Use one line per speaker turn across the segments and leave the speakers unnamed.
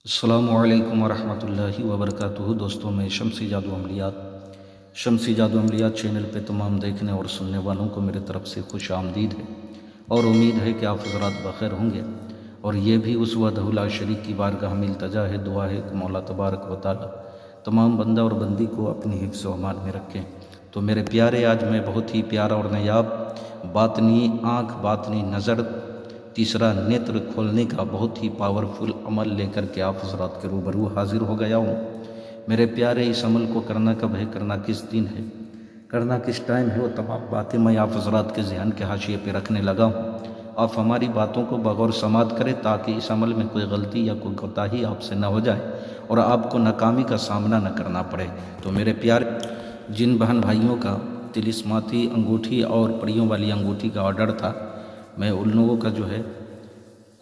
अस्सलामुअलैकुम वरहमतुल्लाहि वबरकातुहू। दोस्तों, मैं शम्सी जादू अमलियात चैनल पे तमाम देखने और सुनने वालों को मेरे तरफ़ से खुश आमदीद है और उम्मीद है कि आप हज़रात बख़ैर होंगे। और ये भी उस वहदहु ला शरीक की बारगाह में इल्तजा है, दुआ है कि मौला तबारक व तआला तमाम बंदा और बंदी को अपनी हिफ्ज़ व अमान में रखें। तो मेरे प्यारे, आज मैं बहुत ही प्यारा और नायाब बातनी आँख, बातनी नज़र, तीसरा नेत्र खोलने का बहुत ही पावरफुल अमल लेकर के आप हज़रात के रूबरू हाजिर हो गया हूँ। मेरे प्यारे, इस अमल को करना कब है, करना किस दिन है, करना किस टाइम है, वो तमाम बातें मैं आप हज़रात के ज़हन के हाशिए पे रखने लगा हूँ। आप हमारी बातों को बगौर समात करें ताकि इस अमल में कोई गलती या कोई कोताही आपसे न हो जाए और आपको नाकामी का सामना न करना पड़े। तो मेरे प्यारे, जिन बहन भाइयों का तिलिस्माती अंगूठी और परियों वाली अंगूठी का ऑर्डर था, मैं उन लोगों का जो है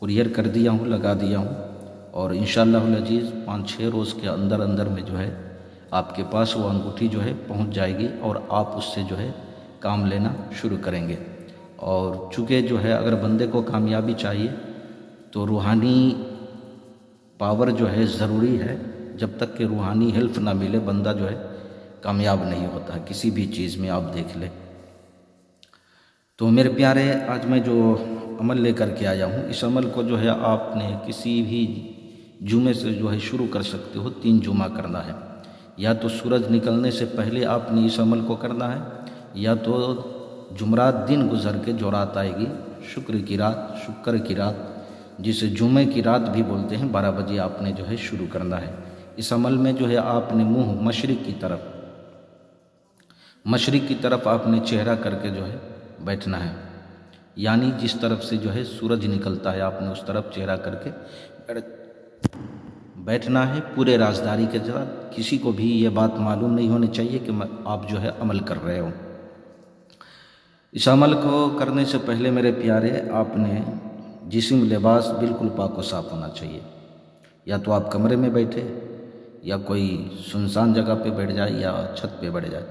कुरियर कर दिया हूँ, लगा दिया हूँ और इंशाअल्लाहुल अजीज़ 5-6 रोज़ के अंदर अंदर में जो है आपके पास वो अंगूठी जो है पहुँच जाएगी और आप उससे जो है काम लेना शुरू करेंगे। और चूँकि जो है अगर बंदे को कामयाबी चाहिए तो रूहानी पावर जो है ज़रूरी है। जब तक कि रूहानी हेल्प ना मिले बंदा जो है कामयाब नहीं होता, किसी भी चीज़ में आप देख ले। तो मेरे प्यारे, आज मैं जो अमल लेकर के आया हूँ, इस अमल को जो है आपने किसी भी जुमे से जो है शुरू कर सकते हो। 3 जुमा करना है, या तो सूरज निकलने से पहले आपने इस अमल को करना है, या तो जुमरात दिन गुजर के जो रात आएगी, शुक्र की रात जिसे जुमे की रात भी बोलते हैं, 12 बजे आपने जो है शुरू करना है। इस अमल में जो है आपने मुँह मशरिक़ की तरफ आपने चेहरा करके जो है बैठना है, यानी जिस तरफ से जो है सूरज निकलता है आपने उस तरफ चेहरा करके बैठना है पूरे राजदारी के साथ। किसी को भी ये बात मालूम नहीं होनी चाहिए कि आप जो है अमल कर रहे हो। इस अमल को करने से पहले मेरे प्यारे, आपने जिस्म लिबास बिल्कुल पाक व साफ़ होना चाहिए। या तो आप कमरे में बैठे या कोई सुनसान जगह पे बैठ जाए या छत पे बैठ जाए,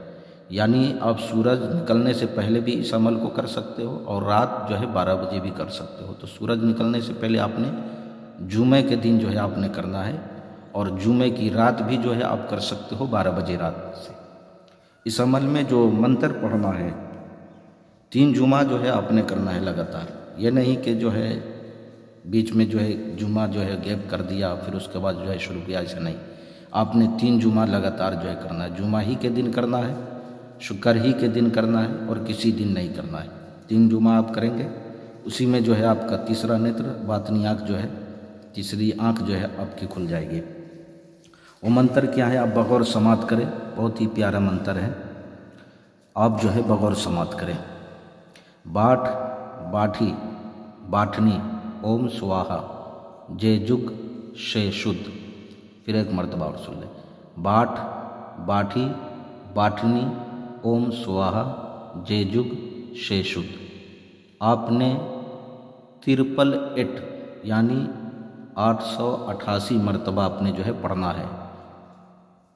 यानी आप सूरज निकलने से पहले भी इस अमल को कर सकते हो और रात जो है 12 बजे भी कर सकते हो। तो सूरज निकलने से पहले आपने जुमे के दिन जो है आपने करना है और जुमे की रात भी जो है आप कर सकते हो 12 बजे रात से। इस अमल में जो मंत्र पढ़ना है 3 जुमा जो है आपने करना है लगातार। ये नहीं कि जो है बीच में जो है जुमा जो है गैप कर दिया फिर उसके बाद जो है शुरू किया, ऐसा नहीं। आपने 3 जुमा लगातार जो है करना है। जुमा ही के दिन करना है, शुक्र ही के दिन करना है और किसी दिन नहीं करना है। 3 जुमा आप करेंगे, उसी में जो है आपका तीसरा नेत्र, बातनी आँख जो है, तीसरी आँख जो है आपकी खुल जाएगी। वो मंत्र क्या है, आप बगौर समात करें, बहुत ही प्यारा मंत्र है। आप जो है बगौर समात करें। बाट बाठी बाठनी ओम स्वाहा जय जुग शे शुद्ध। फिर एक मर्तबा और सुन लें। बाट बाठी बाठनी ओम स्वाहा जय जुग शे शुद्ध। आपने 8 यानी 888 मरतबा आपने जो है पढ़ना है।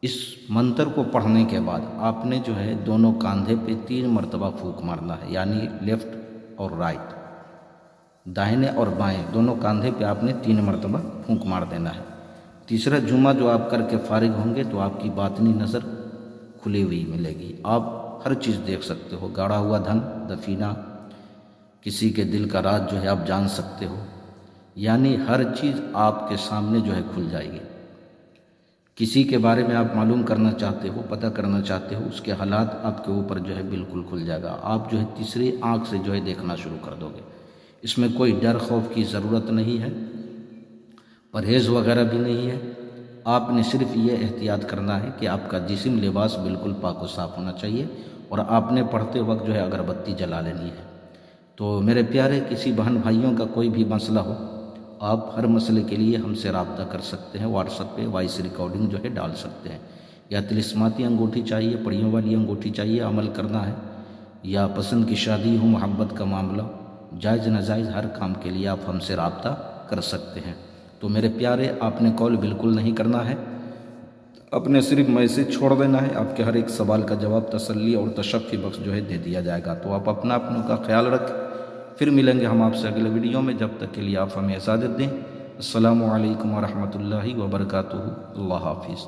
इस मंत्र को पढ़ने के बाद आपने जो है दोनों कंधे पे 3 मरतबा फूंक मारना है, यानी लेफ़्ट और राइट, दाहिने और बाएं दोनों कंधे पे आपने 3 मरतबा फूंक मार देना है। तीसरा जुमा जो आप करके फारिग होंगे तो आपकी बातनी नज़र खुली हुई मिलेगी। आप हर चीज़ देख सकते हो, गाड़ा हुआ धन, दफीना, किसी के दिल का राज जो है आप जान सकते हो, यानी हर चीज़ आपके सामने जो है खुल जाएगी। किसी के बारे में आप मालूम करना चाहते हो, पता करना चाहते हो, उसके हालात आपके ऊपर जो है बिल्कुल खुल जाएगा। आप जो है तीसरी आँख से जो है देखना शुरू कर दोगे। इसमें कोई डर खौफ की ज़रूरत नहीं है, परहेज़ वगैरह भी नहीं है। आपने सिर्फ ये एहतियात करना है कि आपका जिस्म लिबास बिल्कुल पाक व साफ़ होना चाहिए और आपने पढ़ते वक्त जो है अगरबत्ती जला लेनी है। तो मेरे प्यारे, किसी बहन भाइयों का कोई भी मसला हो, आप हर मसले के लिए हमसे रब्ता कर सकते हैं। व्हाट्सएप पे वॉइस रिकॉर्डिंग जो है डाल सकते हैं। या तिलिस्माती अंगूठी चाहिए, परियों वाली अंगूठी चाहिए, अमल करना है, या पसंद की शादी हो, मोहब्बत का मामला, जायज़ नाजायज़ हर काम के लिए आप हमसे रब्ता कर सकते हैं। तो मेरे प्यारे, आपने कॉल बिल्कुल नहीं करना है, अपने सिर्फ मैसेज छोड़ देना है। आपके हर एक सवाल का जवाब तसल्ली और तशफ़ी बख्श जो है दे दिया जाएगा। तो आप अपनों का ख्याल रखें। फिर मिलेंगे हम आपसे अगले वीडियो में। जब तक के लिए आप हमें इजाज़त दें। अस्सलामु अलैकुम वरहमतुल्लाहि वबरकातुहू। अल्लाह हाफिज़।